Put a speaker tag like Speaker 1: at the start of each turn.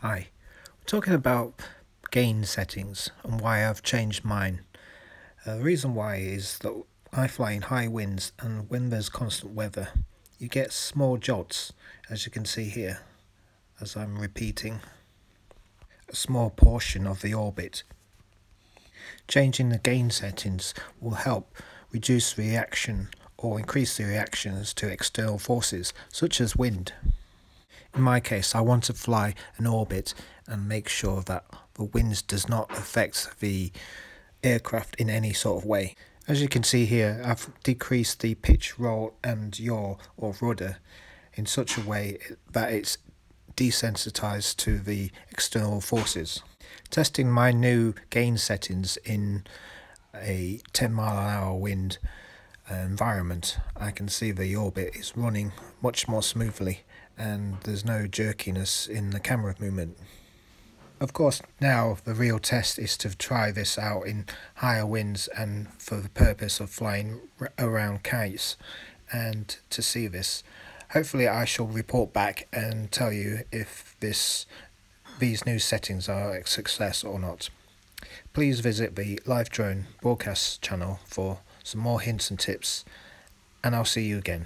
Speaker 1: Hi, we're talking about gain settings and why I've changed mine. The reason why is that I fly in high winds, and when there's constant weather, you get small jolts, as you can see here, as I'm repeating a small portion of the orbit. Changing the gain settings will help reduce reaction or increase the reactions to external forces such as wind. In my case, I want to fly an orbit and make sure that the wind does not affect the aircraft in any sort of way. As you can see here, I've decreased the pitch, roll and yaw or rudder in such a way that it's desensitized to the external forces. Testing my new gain settings in a 10-mile-an-hour wind environment, I can see the orbit is running much more smoothly and there's no jerkiness in the camera movement. Of course, now the real test is to try this out in higher winds and for the purpose of flying around kites and to see this. Hopefully I shall report back and tell you if these new settings are a success or not. Please visit the Live Drone broadcast channel for some more hints and tips, and I'll see you again.